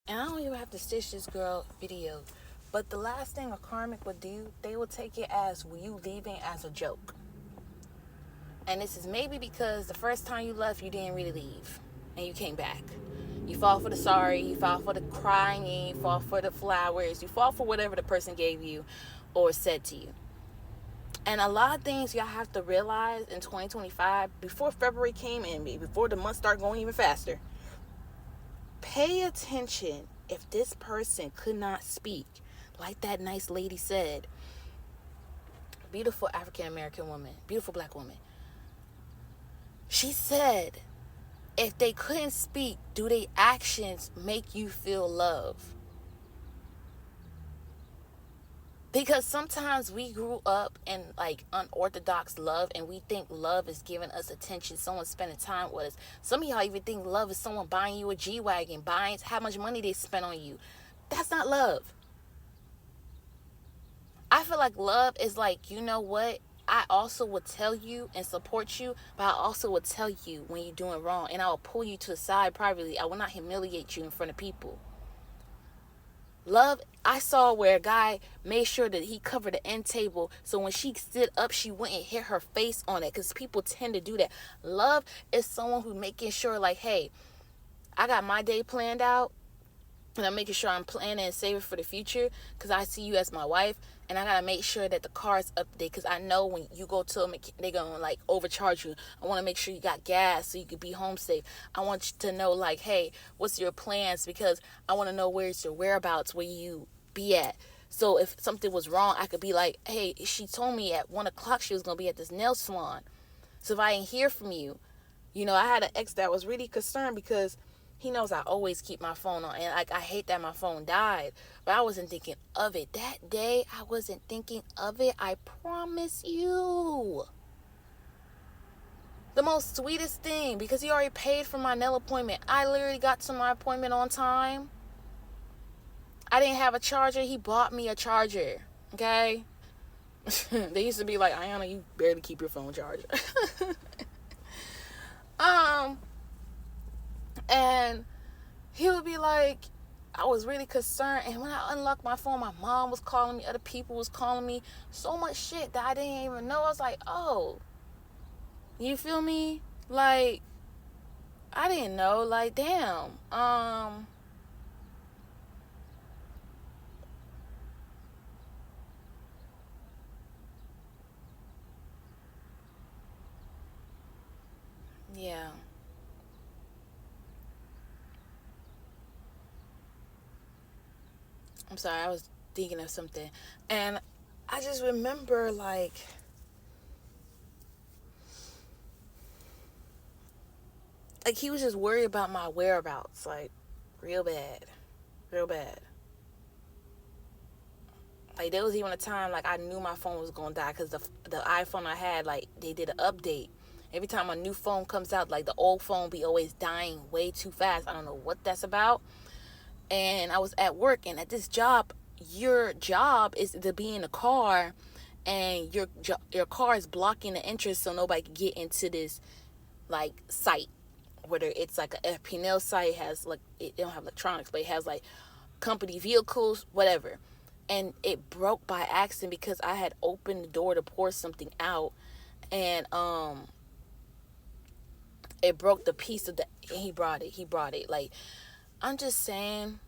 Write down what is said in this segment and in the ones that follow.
And I don't even have to stitch this girl video, but the last thing a karmic would do, they will take it as you leaving as a joke. And this is maybe because the first time you left, you didn't really leave, and you came back. You fall for the sorry, you fall for the crying, you fall for the flowers, you fall for whatever the person gave you or said to you. And a lot of things y'all have to realize in 2025, before February came in, before the month started going even faster, pay attention. If this person could not speak, like that nice lady said, beautiful African American woman, beautiful black woman, she said, if they couldn't speak, do their actions make you feel love? Because sometimes we grew up in like unorthodox love, and we think love is giving us attention, someone spending time with us. Some of y'all even think love is someone buying you a G-Wagon, buying how much money they spent on you. That's not love. I feel like love is like, you know what? I also will tell you and support you, but I also will tell you when you're doing wrong, and I will pull you to the side privately. I will not humiliate you in front of people. Love, I saw where a guy made sure that he covered the end table, so when she stood up, she wouldn't hit her face on it, because people tend to do that. Love is someone who's making sure, like, hey, I got my day planned out, and I'm making sure I'm planning and saving for the future, because I see you as my wife, and I gotta make sure that the car's up to date, because I know when you go to them, they're gonna like overcharge you. I want to make sure you got gas so you can be home safe. I want you to know, like, hey, what's your plans, because I want to know where's your whereabouts, where you be at. So if something was wrong, I could be like, hey, she told me at 1 o'clock she was gonna be at this nail salon. So if I ain't hear from you, I had an ex that was really concerned, because he knows I always keep my phone on, and like I hate that my phone died, but I wasn't thinking of it that day. I wasn't thinking of it. I promise you. The most sweetest thing, because he already paid for my nail appointment. I literally got to my appointment on time. I didn't have a charger. He bought me a charger. Okay. They used to be like, Ayana, you barely keep your phone charged. And he would be like, I was really concerned. And when I unlocked my phone, my mom was calling me, other people was calling me, so much shit that I didn't even know. I was like, oh, you feel me? Like, I didn't know. Like, damn. Yeah. I'm sorry, I was thinking of something. And I just remember, like he was just worried about my whereabouts, like, real bad. Real bad. Like, there was even a time, like, I knew my phone was going to die, because the iPhone I had, like, they did an update. Every time a new phone comes out, like, the old phone be always dying way too fast. I don't know what that's about. And I was at work, and at this job, your job is to be in a car, and your car is blocking the entrance so nobody can get into this, like, site. Whether it's like a FP&L site, has like, it don't have electronics, but it has like company vehicles, whatever. And it broke by accident, because I had opened the door to pour something out, and it broke the piece of the, and he brought it. Like, I'm just saying,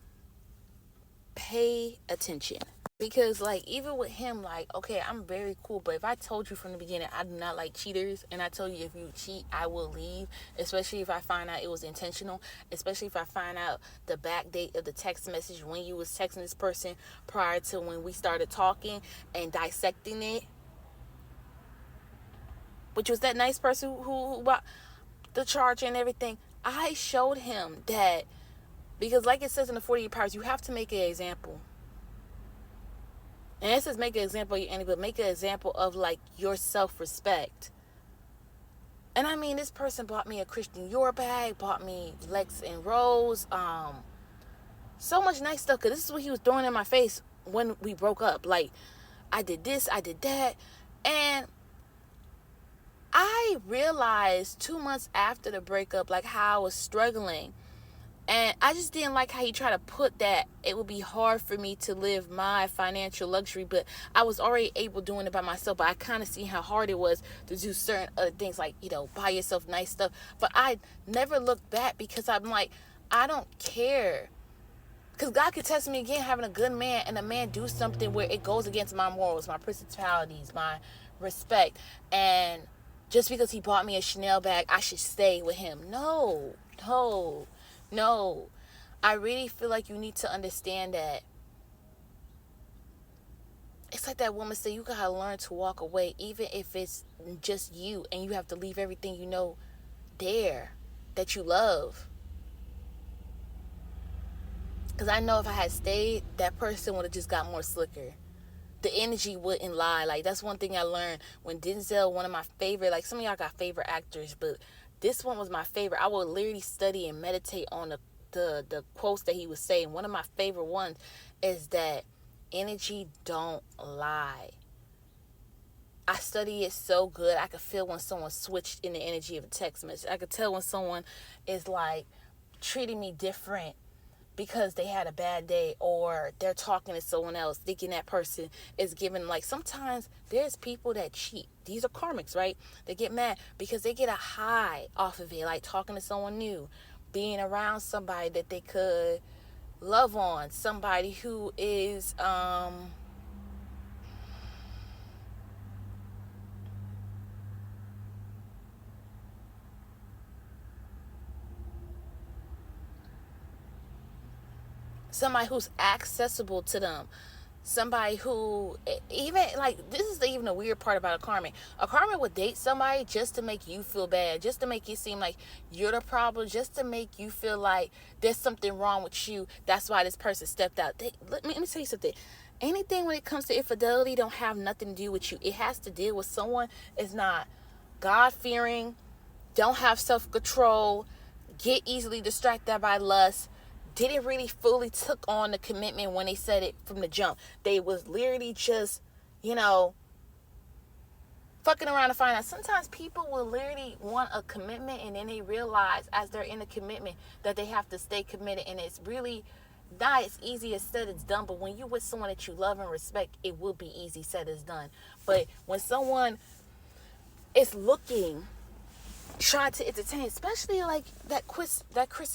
pay attention. Because, like, even with him, like, okay, I'm very cool, but if I told you from the beginning I do not like cheaters, and I told you if you cheat, I will leave, especially if I find out it was intentional, especially if I find out the back date of the text message when you was texting this person prior to when we started talking and dissecting it, which was that nice person who bought the charger and everything. I showed him that, because like it says in the 48 Powers, you have to make an example. And it says make an example of your enemy, but make an example of, like, your self-respect. And I mean, this person bought me a Christian Dior bag, bought me Lex and Rose, so much nice stuff, because this is what he was throwing in my face when we broke up. Like, I did this, I did that. And I realized 2 months after the breakup, like, how I was struggling. And I just didn't like how he tried to put that it would be hard for me to live my financial luxury, but I was already able doing it by myself. But I kind of see how hard it was to do certain other things, like, buy yourself nice stuff. But I never looked back, because I'm like, I don't care. Because God could test me again having a good man, and a man do something where it goes against my morals, my principalities, my respect. And just because he bought me a Chanel bag, I should stay with him. No, no, no. I really feel like you need to understand that it's like that woman said, you gotta learn to walk away, even if it's just you, and you have to leave everything there that you love. Because I know if I had stayed, that person would have just got more slicker. The energy wouldn't lie. Like, that's one thing I learned when Denzel, one of my favorite, like, some of y'all got favorite actors, but this one was my favorite. I would literally study and meditate on the quotes that he was saying. One of my favorite ones is that energy don't lie. I study it so good. I could feel when someone switched in the energy of a text message. I could tell when someone is like treating me different because they had a bad day, or they're talking to someone else thinking that person is giving, like, sometimes there's people that cheat. These are karmics, right? They get mad because they get a high off of it, like talking to someone new, being around somebody that they could love on, somebody who is somebody who's accessible to them, somebody who, even, like, this is even the weird part about a karmic. A karmic would date somebody just to make you feel bad, just to make you seem like you're the problem, just to make you feel like there's something wrong with you. That's why this person stepped out. Let me tell you something. Anything when it comes to infidelity don't have nothing to do with you. It has to deal with someone is not God-fearing, don't have self-control, get easily distracted by lust, didn't really fully took on the commitment when they said it from the jump. They was literally just, fucking around to find out. Sometimes people will literally want a commitment, and then they realize as they're in a commitment that they have to stay committed, and it's really not as easy as said as done. But when you with someone that you love and respect, it will be easy said as done. But when someone is looking, try to entertain, especially like that Chris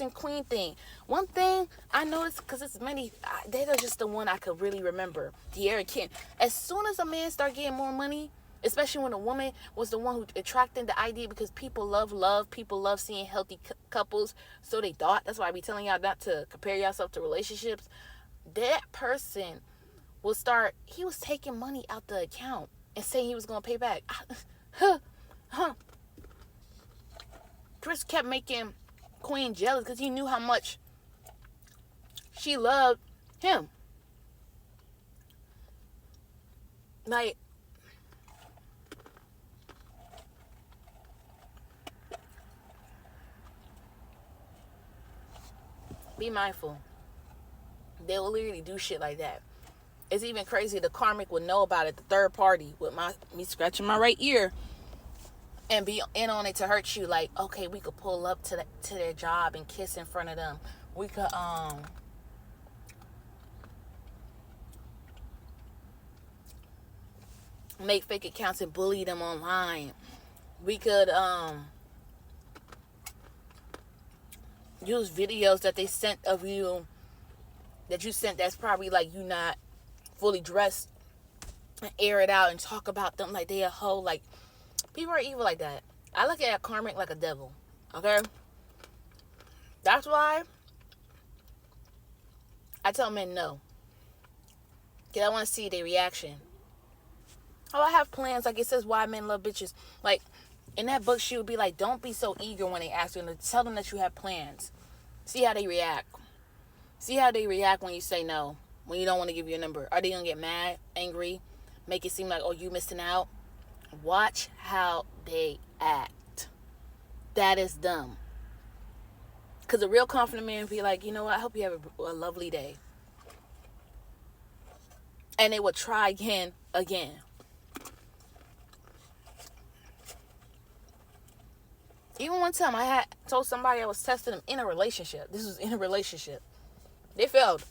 and Queen thing. One thing I noticed, because it's many, they're just the one I could really remember, De'Ara Ken. As soon as a man start getting more money, especially when a woman was the one who attracted the idea, because people love, people love seeing healthy couples, so they thought. That's why I be telling y'all not to compare yourself to relationships. That person will start, he was taking money out the account and saying he was going to pay back. Chris kept making Queen jealous because he knew how much she loved him. Like, be mindful. They will literally do shit like that. It's even crazy. The karmic would know about it. The third party with me scratching my right ear and be in on it to hurt you. Like, okay, we could pull up to their job and kiss in front of them. We could make fake accounts and bully them online. We could use videos that they sent of you, that you sent, that's probably like you not fully dressed, and air it out and talk about them like they a hoe. Like, people are evil like that. I look at karmic like a devil. Okay? That's why I tell men no. Because I want to see their reaction. Oh, I have plans. Like, it says why men love bitches. Like, in that book, she would be like, don't be so eager when they ask you. And tell them that you have plans. See how they react. See how they react when you say no. When you don't want to give your number. Are they going to get mad, angry, make it seem like, oh, you missing out? Watch how they act. That is dumb. Because a real confident man would be like, you know what? I hope you have a lovely day. And they would try again. Even one time I had told somebody I was testing them in a relationship. This was in a relationship. They failed.